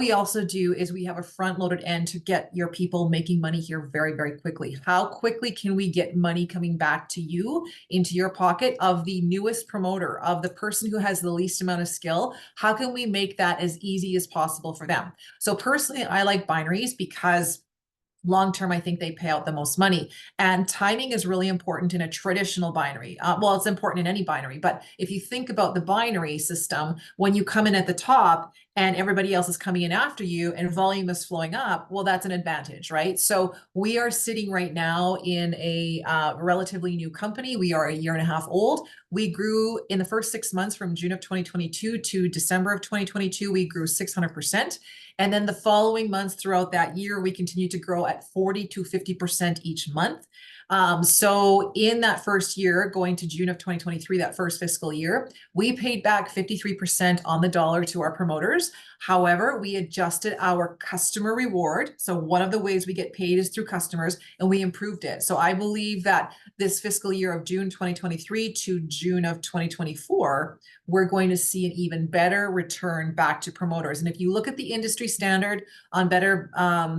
we also do is we have a front-loaded end to get your people making money here very, very quickly. How quickly can we get money coming back to you into your pocket of the newest promoter, of the person who has the least amount of skill? How can we make that as easy as possible for them? So personally, I like binaries because long term, I think they pay out the most money. And timing is really important in a traditional binary. Well, it's important in any binary, but if you think about the binary system, when you come in at the top and everybody else is coming in after you and volume is flowing up, well, that's an advantage, right? So we are sitting right now in a relatively new company. We are a year and a half old. We grew in the first 6 months from June of 2022 to December of 2022, we grew 600%. And then the following months throughout that year, we continue to grow at 40 to 50% each month. So in that first year, going to June of 2023, that first fiscal year, we paid back 53% on the dollar to our promoters. However, we adjusted our customer reward. So one of the ways we get paid is through customers, and we improved it. So I believe that this fiscal year of June 2023 to June of 2024, we're going to see an even better return back to promoters. And if you look at the industry standard on Better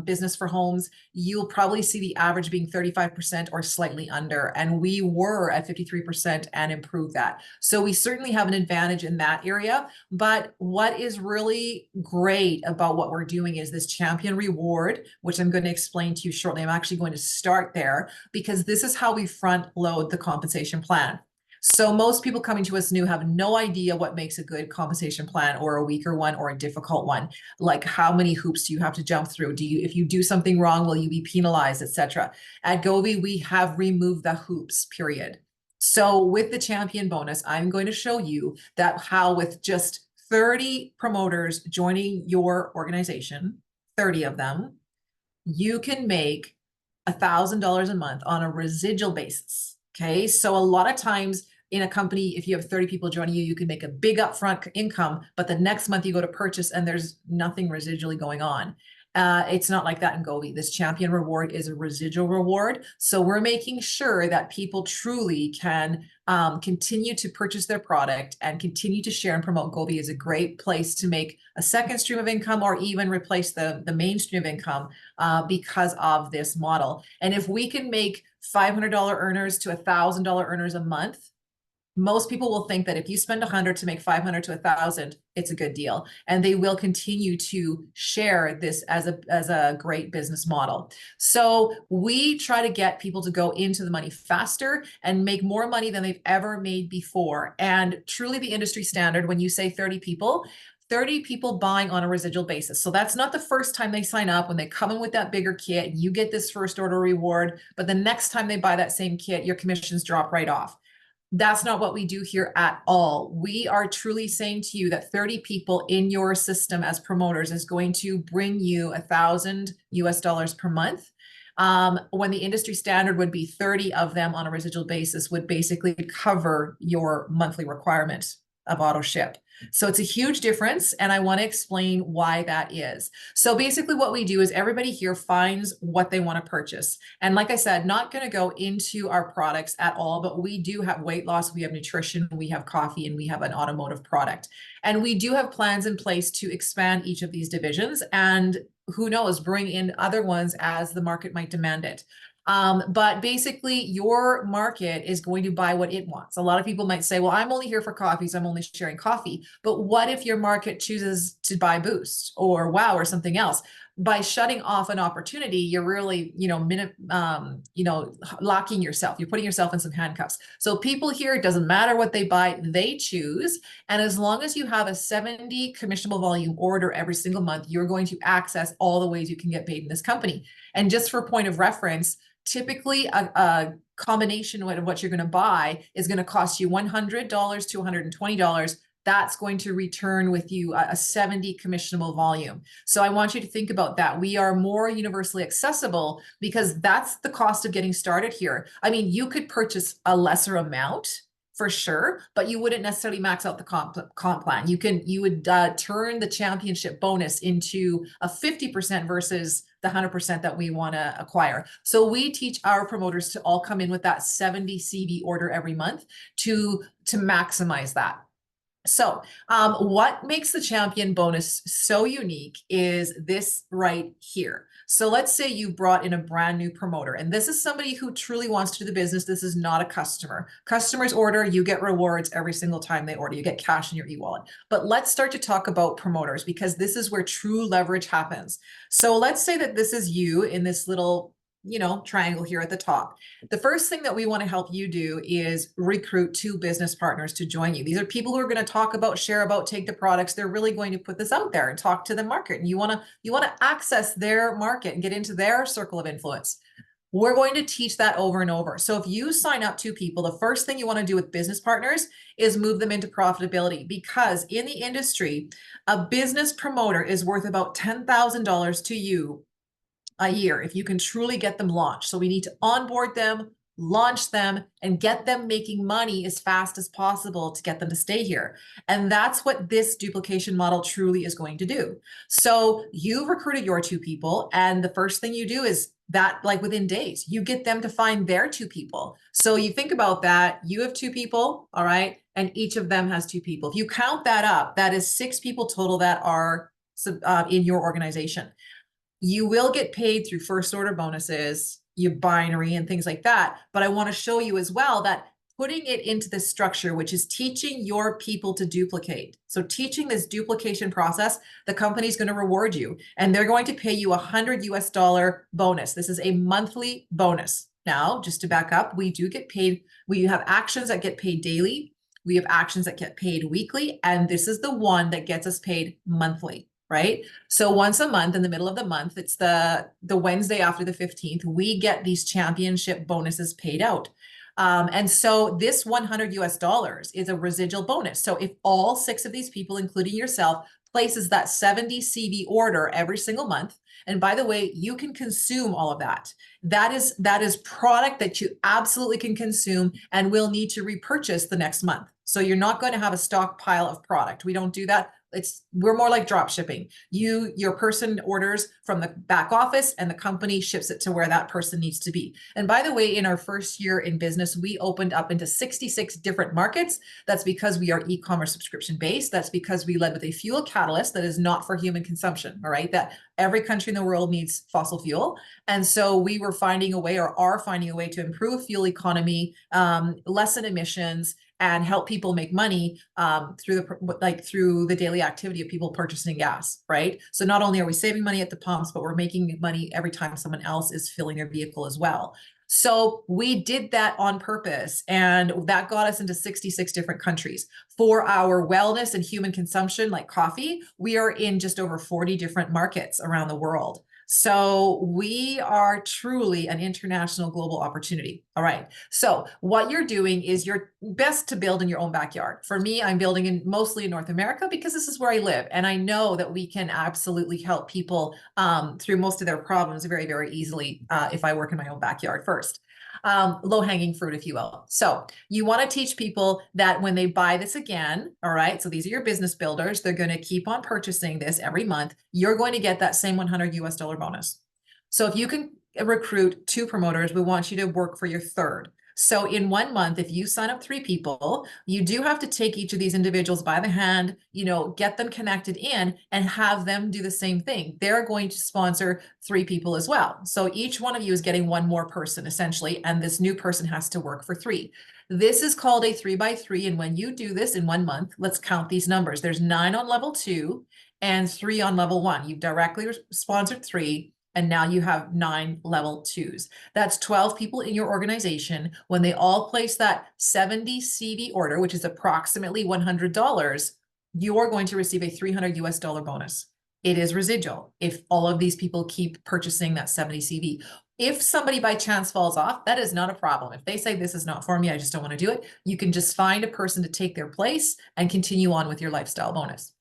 Business for Homes, you'll probably see the average being 35% or slightly under. And we were at 53% and improved that. So we certainly have an advantage in that area. But what is really great about what we're doing is this champion reward, which I'm going to explain to you shortly. I'm actually going to start there because this is how we front load the compensation plan. So most people coming to us new have no idea what makes a good compensation plan, or a weaker one, or a difficult one. Like, how many hoops do you have to jump through? If you do something wrong, will you be penalized, etc. At Govee, we have removed the hoops, period. So with the champion bonus, I'm going to show you that how with just 30 promoters joining your organization, 30 of them, you can make $1,000 a month on a residual basis. Okay, so a lot of times in a company, if you have 30 people joining you, you can make a big upfront income, but the next month you go to purchase and there's nothing residually going on. It's not like that in Govee. This champion reward is a residual reward. So we're making sure that people truly can continue to purchase their product and continue to share and promote. Govee is a great place to make a second stream of income, or even replace the main stream of income because of this model. And if we can make $500 earners to $1,000 earners a month, most people will think that if you spend 100 to make 500 to 1,000, it's a good deal. And they will continue to share this as a great business model. So we try to get people to go into the money faster and make more money than they've ever made before. And truly the industry standard, when you say 30 people buying on a residual basis. So that's not the first time they sign up. When they come in with that bigger kit, you get this first order reward, but the next time they buy that same kit, your commissions drop right off. That's not what we do here at all. We are truly saying to you that 30 people in your system as promoters is going to bring you $1,000 per month. When the industry standard would be 30 of them on a residual basis would basically cover your monthly requirement of auto ship. So it's a huge difference, and I want to explain why that is. So basically what we do is everybody here finds what they want to purchase. And like I said, not going to go into our products at all, but we do have weight loss, we have nutrition, we have coffee, and we have an automotive product. And we do have plans in place to expand each of these divisions, and who knows, bring in other ones as the market might demand it. But basically your market is going to buy what it wants. A lot of people might say, well, I'm only here for coffee, so I'm only sharing coffee. But what if your market chooses to buy Boost or Wow or something else? By shutting off an opportunity, you're really, locking yourself. You're putting yourself in some handcuffs. So people here, it doesn't matter what they buy, they choose. And as long as you have a 70 commissionable volume order every single month, you're going to access all the ways you can get paid in this company. And just for point of reference, typically a combination of what you're going to buy is going to cost you $100 to $120. That's going to return with you a 70 commissionable volume. So I want you to think about that. We are more universally accessible because that's the cost of getting started here. I mean, you could purchase a lesser amount for sure, but you wouldn't necessarily max out the comp plan. You would turn the championship bonus into a 50% versus the 100% that we want to acquire. So we teach our promoters to all come in with that 70 CV order every month to maximize that. So, what makes the champion bonus so unique is this right here. So let's say you brought in a brand new promoter, and this is somebody who truly wants to do the business. This is not a customer. Customers order, you get rewards every single time they order. You get cash in your e-wallet. But let's start to talk about promoters because this is where true leverage happens. So let's say that this is you in this little, triangle here at the top. The first thing that we want to help you do is recruit 2 business partners to join you. These are people who are going to talk about, share about, take the products. They're really going to put this out there and talk to the market. And you want to access their market and get into their circle of influence. We're going to teach that over and over. So if you sign up 2 people, the first thing you want to do with business partners is move them into profitability, because in the industry, a business promoter is worth about $10,000 to you a year if you can truly get them launched. So we need to onboard them, launch them, and get them making money as fast as possible to get them to stay here. And that's what this duplication model truly is going to do. So you recruited your 2 people, and the first thing you do is that, like within days, you get them to find their 2 people. So you think about that, you have 2 people, all right, and each of them has 2 people. If you count that up, that is 6 people total that are in your organization. You will get paid through first order bonuses, your binary and things like that. But I want to show you as well that putting it into this structure, which is teaching your people to duplicate. So teaching this duplication process, the company is going to reward you and they're going to pay you $100 bonus. This is a monthly bonus. Now, just to back up, we do get paid. We have actions that get paid daily. We have actions that get paid weekly. And this is the one that gets us paid monthly. Right? So once a month in the middle of the month, it's the Wednesday after the 15th, we get these championship bonuses paid out. And so this $100 is a residual bonus. So if all 6 of these people, including yourself, places that 70 CV order every single month, and by the way, you can consume all of that. That is product that you absolutely can consume and will need to repurchase the next month. So you're not going to have a stockpile of product. We don't do that. We're more like drop shipping. Your person orders from the back office and the company ships it to where that person needs to be. And by the way, in our first year in business, we opened up into 66 different markets. That's because we are e-commerce subscription based. That's because we led with a fuel catalyst that is not for human consumption, all right? That every country in the world needs fossil fuel. And so we were finding a way, or are finding a way, to improve fuel economy, lessen emissions, and help people make money through the daily activity of people purchasing gas, right? So not only are we saving money at the pumps, but we're making money every time someone else is filling their vehicle as well. So we did that on purpose, and that got us into 66 different countries. For our wellness and human consumption, like coffee, we are in just over 40 different markets around the world. So we are truly an international global opportunity. All right. So what you're doing is you're best to build in your own backyard. For me, I'm building mostly in North America because this is where I live. And I know that we can absolutely help people through most of their problems very, very easily if I work in my own backyard first. Low-hanging fruit, if you will. So you want to teach people that when they buy this again, all right, so these are your business builders, they're going to keep on purchasing this every month. You're going to get that same $100 bonus. So if you can recruit 2 promoters, we want you to work for your 3rd. So in 1 month, if you sign up 3 people, you do have to take each of these individuals by the hand, get them connected in and have them do the same thing. They're going to sponsor 3 people as well. So each one of you is getting 1 more person essentially, and this new person has to work for 3. This is called a 3x3. And when you do this in 1 month, let's count these numbers. There's 9 on level 2 and 3 on level 1. You've directly sponsored 3. And now you have 9 level 2s. That's 12 people in your organization. When they all place that 70 CV order, which is approximately $100, you're going to receive a $300 bonus. It is residual if all of these people keep purchasing that 70 CV. If somebody by chance falls off, that is not a problem. If they say this is not for me, I just don't want to do it, you can just find a person to take their place and continue on with your lifestyle bonus.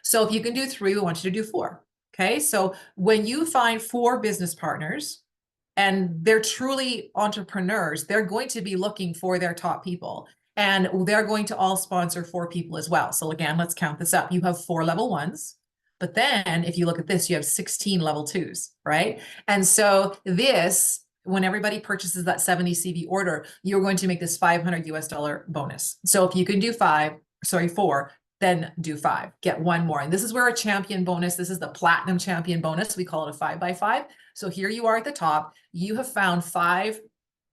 So if you can do 3, we want you to do 4. Okay, so when you find 4 business partners and they're truly entrepreneurs, they're going to be looking for their top people, and they're going to all sponsor 4 people as well. So again, let's count this up. You have 4 level 1s, but then if you look at this, you have 16 level 2s, right? And so this, when everybody purchases that 70 CV order, you're going to make this $500 bonus. So if you can do 4, then do 5, get 1 more. And this is where a champion bonus, this is the platinum champion bonus. We call it a 5x5. So here you are at the top. You have found 5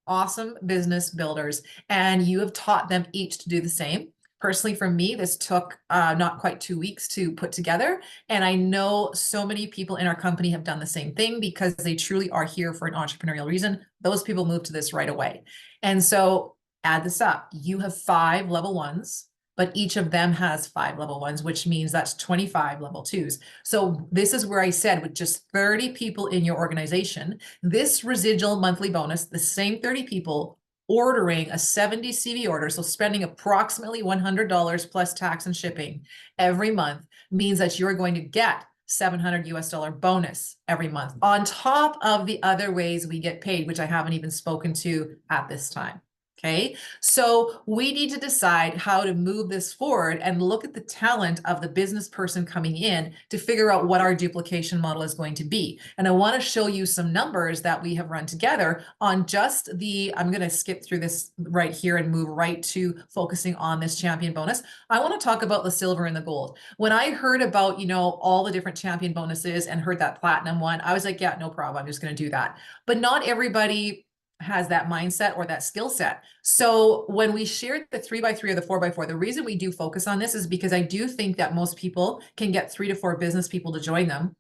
awesome business builders and you have taught them each to do the same. Personally, for me, this took not quite 2 weeks to put together. And I know so many people in our company have done the same thing because they truly are here for an entrepreneurial reason. Those people move to this right away. And so add this up. You have 5 level 1s, but each of them has 5 level 1s, which means that's 25 level 2s. So this is where I said with just 30 people in your organization, this residual monthly bonus, the same 30 people ordering a 70 CV order, so spending approximately $100 plus tax and shipping every month, means that you're going to get $700 bonus every month on top of the other ways we get paid, which I haven't even spoken to at this time. Okay, so we need to decide how to move this forward and look at the talent of the business person coming in to figure out what our duplication model is going to be. And I want to show you some numbers that we have run together on just the, I'm going to skip through this right here and move right to focusing on this champion bonus. I want to talk about the silver and the gold. When I heard about, all the different champion bonuses and heard that platinum one, I was like, yeah, no problem. I'm just going to do that. But not everybody has that mindset or that skill set. So when we shared the 3x3 or the 4x4, the reason we do focus on this is because I do think that most people can get 3 to 4 business people to join them.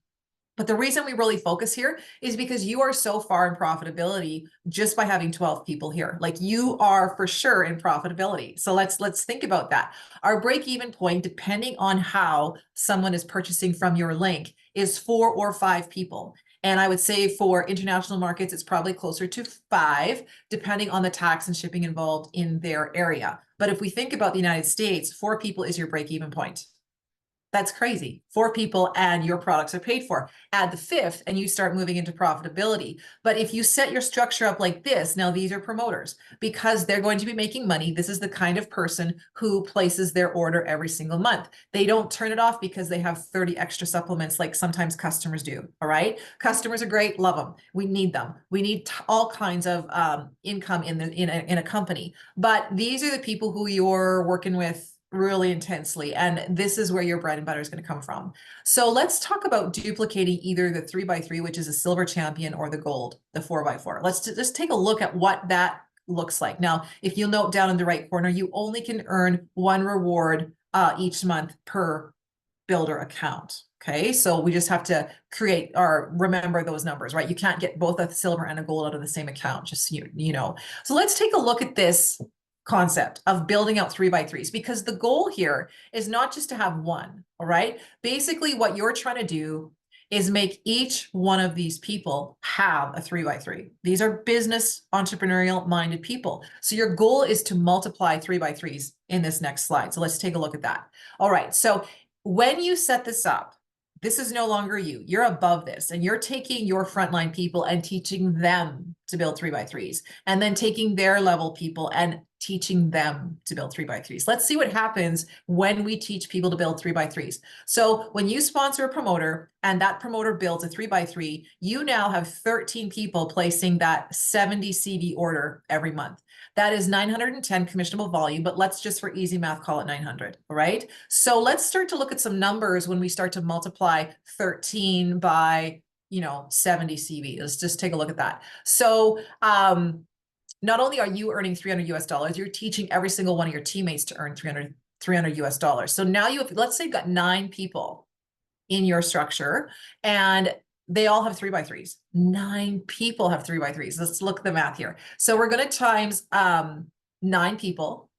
But the reason we really focus here is because you are so far in profitability just by having 12 people here. Like you are for sure in profitability. So let's think about that. Our break-even point, depending on how someone is purchasing from your link, is 4 or 5 people. And I would say for international markets, it's probably closer to 5, depending on the tax and shipping involved in their area. But if we think about the United States, 4 people is your break-even point. That's crazy. 4 people and your products are paid for. Add the 5th and you start moving into profitability. But if you set your structure up like this, now these are promoters because they're going to be making money. This is the kind of person who places their order every single month. They don't turn it off because they have 30 extra supplements like sometimes customers do. All right. Customers are great. Love them. We need them. We need all kinds of income in a company. But these are the people who you're working with really intensely. And this is where your bread and butter is going to come from. So let's talk about duplicating either the 3x3, which is a silver champion, or the gold, the 4x4. Let's just take a look at what that looks like. Now, if you'll note down in the right corner, you only can earn 1 reward each month per builder account. Okay, so we just have to create or remember those numbers, right? You can't get both a silver and a gold out of the same account, just you know. So let's take a look at this concept of building out 3x3s, because the goal here is not just to have one. All right. Basically, what you're trying to do is make each one of these people have a 3x3. These are business entrepreneurial minded people. So your goal is to multiply 3x3s in this next slide. So let's take a look at that. All right. So when you set this up, this is no longer you. You're above this and you're taking your frontline people and teaching them to build 3x3s, and then taking their level people and teaching them to build 3x3s. Let's see what happens when we teach people to build 3x3s. So when you sponsor a promoter and that promoter builds a 3x3, you now have 13 people placing that 70 CV order every month. That is 910 commissionable volume, but let's just for easy math call it 900, all right? So let's start to look at some numbers when we start to multiply 13 by 70 CV. Let's just take a look at that. So not only are you earning $300, you're teaching every single one of your teammates to earn $300. So now you have, let's say you've got 9 people in your structure and they all have 3x3s. 9 people have 3x3s. Let's look at the math here. So we're going to times 9 people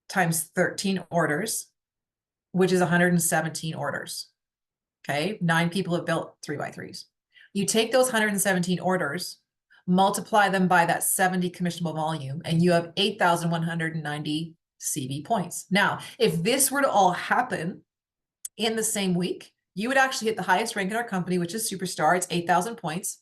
times 13 orders, which is 117 orders. Okay. 9 people have built 3x3s. You take those 117 orders, multiply them by that 70 commissionable volume, and you have 8,190 CV points. Now, if this were to all happen in the same week, you would actually hit the highest rank in our company, which is Superstar. It's 8,000 points.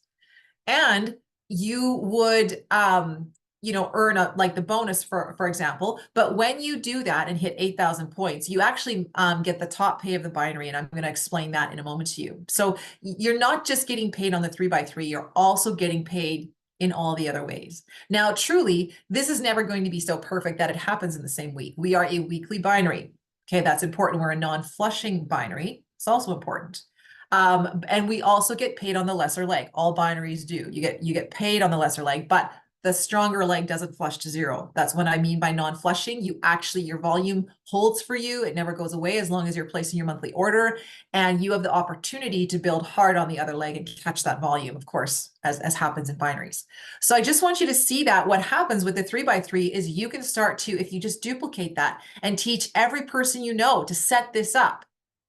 And you would, earn like the bonus for example. But when you do that and hit 8,000 points, you actually get the top pay of the binary. And I'm going to explain that in a moment to you. So you're not just getting paid on the 3x3, you're also getting paid in all the other ways. Now, truly, this is never going to be so perfect that it happens in the same week. We are a weekly binary. Okay, that's important. We're a non-flushing binary. It's also important. And we also get paid on the lesser leg. All binaries do. You get paid on the lesser leg, but the stronger leg doesn't flush to zero. That's what I mean by non-flushing. You actually, your volume holds for you. It never goes away as long as you're placing your monthly order, and you have the opportunity to build hard on the other leg and catch that volume, of course, as happens in binaries. So I just want you to see that what happens with the 3x3 is you can start to, if you just duplicate that and teach every person you know to set this up.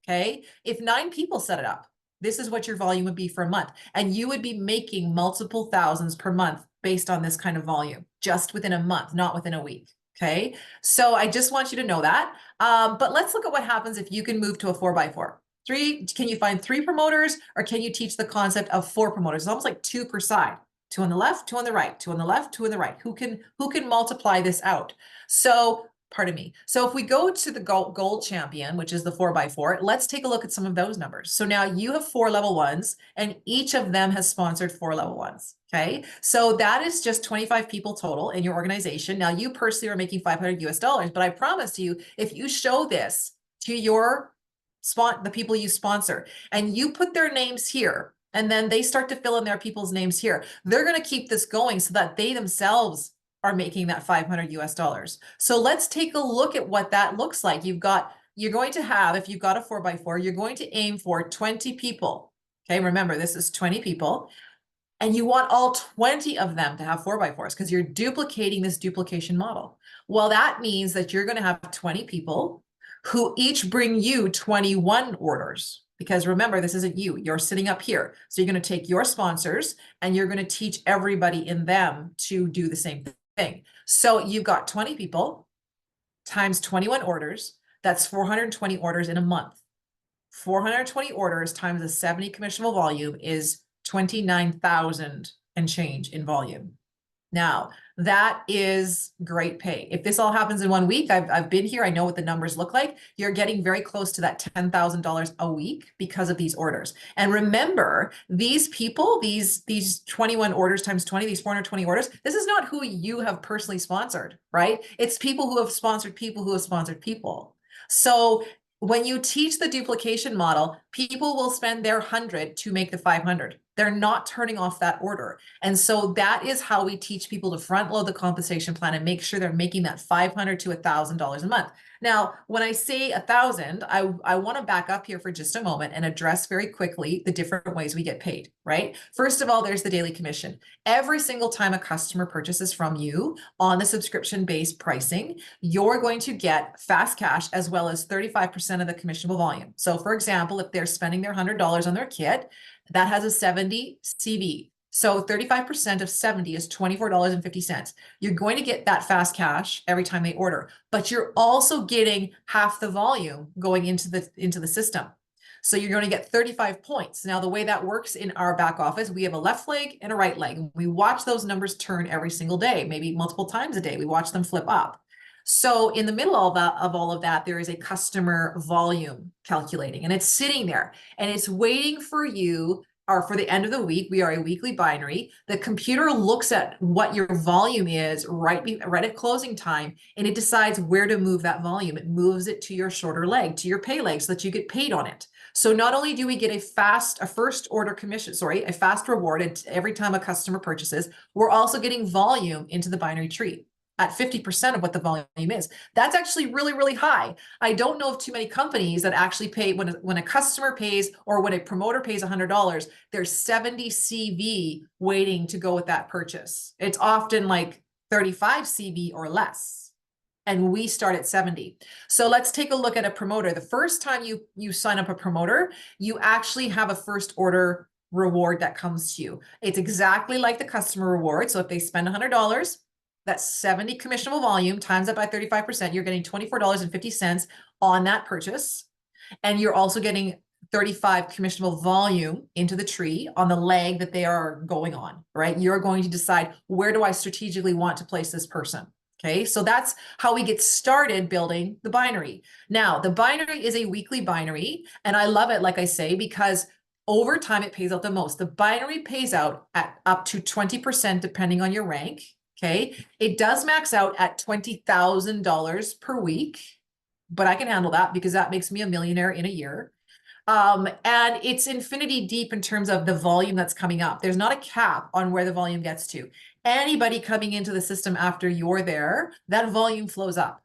Okay. If 9 people set it up, this is what your volume would be for a month. And you would be making multiple thousands per month based on this kind of volume, just within a month, not within a week. Okay. So I just want you to know that. But let's look at what happens if you can move to a 4x4. Can you find 3 promoters, or can you teach the concept of 4 promoters? It's almost like 2 per side. 2 on the left, 2 on the right, 2 on the left, 2 on the right. Who can multiply this out? So pardon me. So if we go to the gold champion, which is the 4x4, let's take a look at some of those numbers. So now you have 4 level 1s, and each of them has sponsored 4 level 1s. Okay. So that is just 25 people total in your organization. Now you personally are making $500 US, but I promise you, if you show this to your the people you sponsor, and you put their names here, and then they start to fill in their people's names here, they're going to keep this going so that they themselves are making that $500 US. So let's take a look at what that looks like. You're going to have, if you've got a 4x4, you're going to aim for 20 people. Okay, remember, this is 20 people. And you want all 20 of them to have 4x4s because you're duplicating this duplication model. Well, that means that you're going to have 20 people who each bring you 21 orders. Because remember, this isn't you. You're sitting up here. So you're going to take your sponsors and you're going to teach everybody in them to do the same thing. So you've got 20 people times 21 orders. That's 420 orders in a month. 420 orders times a 70 commissionable volume is 29,000 and change in volume. Now, that is great pay. If this all happens in 1 week, I've been here, I know what the numbers look like. You're getting very close to that $10,000 a week because of these orders. And remember, these people, these 21 orders times 20, these 420 orders, this is not who you have personally sponsored, right? It's people who have sponsored people who have sponsored people. So when you teach the duplication model, people will spend their 100 to make the 500. They're not turning off that order. And so that is how we teach people to front load the compensation plan and make sure they're making that $500 to $1,000 a month. Now, when I say 1,000, I want to back up here for just a moment and address very quickly the different ways we get paid, right? First of all, there's the daily commission. Every single time a customer purchases from you on the subscription-based pricing, you're going to get fast cash as well as 35% of the commissionable volume. So for example, if they're spending their $100 on their kit, that has a 70 CV. So 35% of 70 is $24.50. You're going to get that fast cash every time they order, but you're also getting half the volume going into the system. So you're going to get 35 points. Now, the way that works in our back office, we have a left leg and a right leg. We watch those numbers turn every single day, maybe multiple times a day. We watch them flip up. So in the middle of all of that, there is a customer volume calculating, and it's sitting there and it's waiting for you, or for the end of the week. We are a weekly binary. The computer looks at what your volume is right at closing time, and it decides where to move that volume. It moves it to your shorter leg, to your pay leg, so that you get paid on it. So not only do we get a first order commission, a fast reward every time a customer purchases, we're also getting volume into the binary tree at 50% of what the volume is. That's actually really, really high. I don't know of too many companies that actually pay when a customer pays, or when a promoter pays $100, there's 70 CV waiting to go with that purchase. It's often like 35 CV or less. And we start at 70. So let's take a look at a promoter. The first time you sign up a promoter, you actually have a first order reward that comes to you. It's exactly like the customer reward. So if they spend $100, that's 70 commissionable volume times that by 35%, you're getting $24.50 on that purchase. And you're also getting 35 commissionable volume into the tree on the leg that they are going on, right? You're going to decide, where do I strategically want to place this person? Okay, so that's how we get started building the binary. Now, the binary is a weekly binary, and I love it, like I say, because over time it pays out the most. The binary pays out at up to 20% depending on your rank. Okay, it does max out at $20,000 per week. but I can handle that because that makes me a millionaire in a year. And it's infinity deep in terms of the volume that's coming up. There's not a cap on where the volume gets to. Anybody coming into the system after you're there, that volume flows up.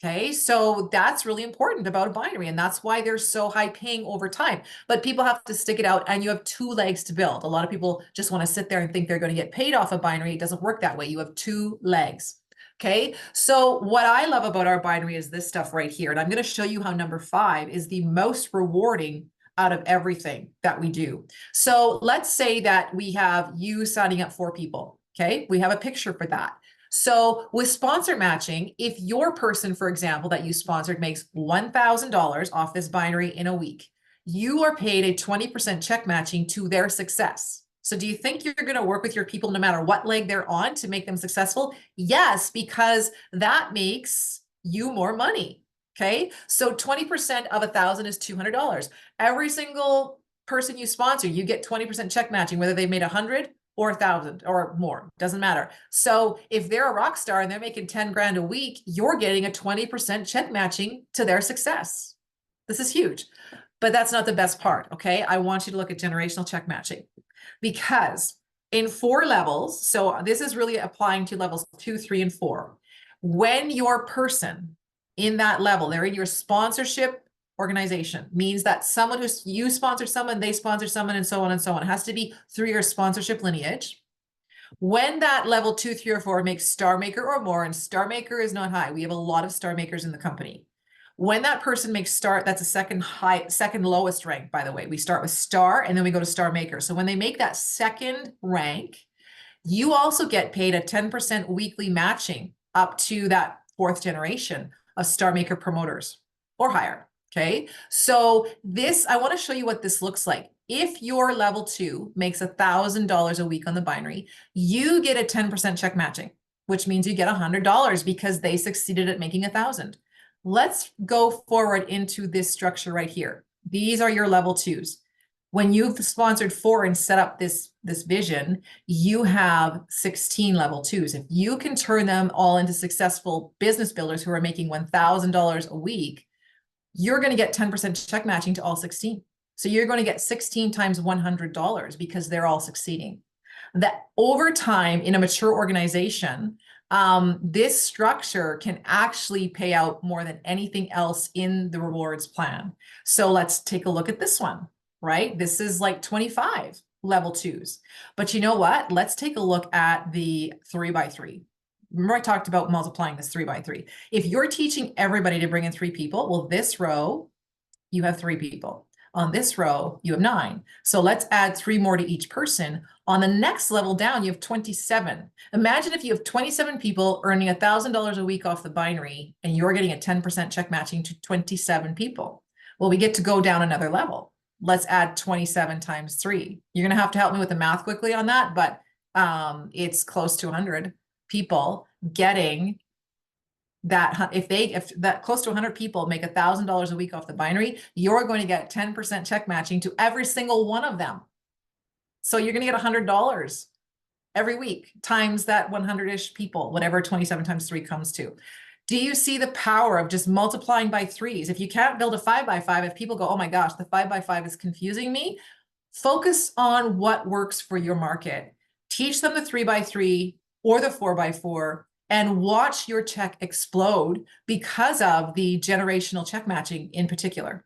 Okay, so that's really important about a binary, and that's why they're so high paying over time. But people have to stick it out, and you have two legs to build. A lot of people just want to sit there and think they're going to get paid off a binary. It doesn't work that way. You have two legs. Okay, so what I love about our binary is this stuff right here, and I'm going to show you how number 5 is the most rewarding out of everything that we do. So let's say that we have you signing up 4 people. Okay, we have a picture for that. So with sponsor matching, if your person, for example, that you sponsored makes $1,000 off this binary in a week, you are paid a 20% check matching to their success. So do you think you're going to work with your people no matter what leg they're on to make them successful? Yes, because that makes you more money. Okay. So 20% of 1,000 is $200. Every single person you sponsor, you get 20% check matching, whether they made 100 or 1,000 or more, doesn't matter. So if they're a rock star and they're making 10 grand a week, you're getting a 20% check matching to their success. This is huge, but that's not the best part. Okay. I want you to look at generational check matching because in 4 levels, so this is really applying to levels 2, 3, and 4. When your person in that level, they're in your sponsorship organization, means that someone who's you sponsor someone, they sponsor someone, and so on and so on. It has to be through your sponsorship lineage. When that level 2, 3, or 4 makes star maker or more, and star maker is not high, we have a lot of star makers in the company. When that person makes star, that's a second lowest rank, by the way. We start with star and then we go to star maker. So when they make that second rank, you also get paid a 10% weekly matching up to that 4th generation of star maker promoters or higher. Okay, so this, I want to show you what this looks like. If your level 2 makes $1,000 a week on the binary, you get a 10% check matching, which means you get $100 because they succeeded at making 1,000. Let's go forward into this structure right here. These are your level 2s. When you've sponsored 4 and set up this vision, you have 16 level 2s. If you can turn them all into successful business builders who are making $1,000 a week, you're going to get 10% check matching to all 16. So you're going to get 16 times $100 because they're all succeeding. That over time in a mature organization, this structure can actually pay out more than anything else in the rewards plan. So let's take a look at this one, right? This is like 25 level 2s. But you know what? Let's take a look at the 3x3. Remember I talked about multiplying this 3x3. If you're teaching everybody to bring in 3 people, well, this row, you have 3 people. On this row, you have 9. So let's add 3 more to each person. On the next level down, you have 27. Imagine if you have 27 people earning $1,000 a week off the binary, and you're getting a 10% check matching to 27 people. Well, we get to go down another level. Let's add 27 times 3. You're going to have to help me with the math quickly on that, but it's close to 100 people getting that. If that close to 100 people make $1,000 a week off the binary, you're going to get 10% check matching to every single one of them. So you're going to get $100 every week times that 100-ish people, whatever 27 times 3 comes to. Do you see the power of just multiplying by 3s? If you can't build a 5x5, if people go, oh my gosh, the 5x5 is confusing me, focus on what works for your market. Teach them the 3x3 or the 4x4 and watch your check explode because of the generational check matching in particular.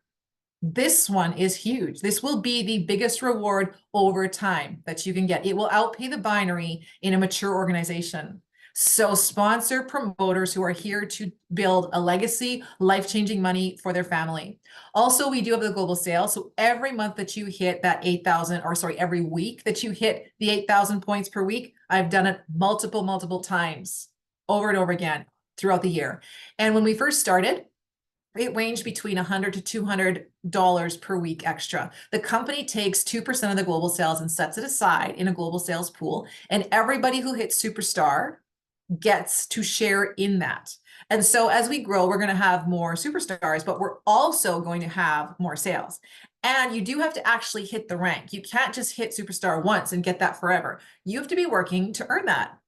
This one is huge. This will be the biggest reward over time that you can get. It will outpay the binary in a mature organization. So sponsor promoters who are here to build a legacy, life-changing money for their family. Also, we do have the global sale. So every month that you hit that 8,000, or sorry, every week that you hit the 8,000 points per week, I've done it multiple times over and over again throughout the year. And when we first started, it ranged between $100 to $200 per week extra. The company takes 2% of the global sales and sets it aside in a global sales pool. And everybody who hits superstar gets to share in that. And so as we grow, we're going to have more superstars, but we're also going to have more sales. And you do have to actually hit the rank. You can't just hit superstar once and get that forever. You have to be working to earn that.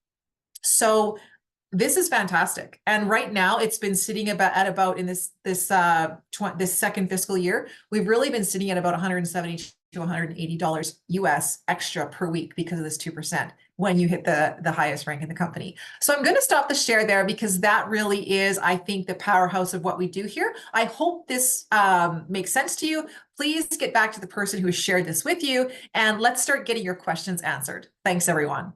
So This is fantastic. And right now it's been sitting at about in this second fiscal year, we've really been sitting at about 170 to $180 US extra per week because of this 2% when you hit the highest rank in the company. So I'm going to stop the share there because that really is, I think, the powerhouse of what we do here. I hope this makes sense to you. Please get back to the person who shared this with you, and let's start getting your questions answered. Thanks, everyone.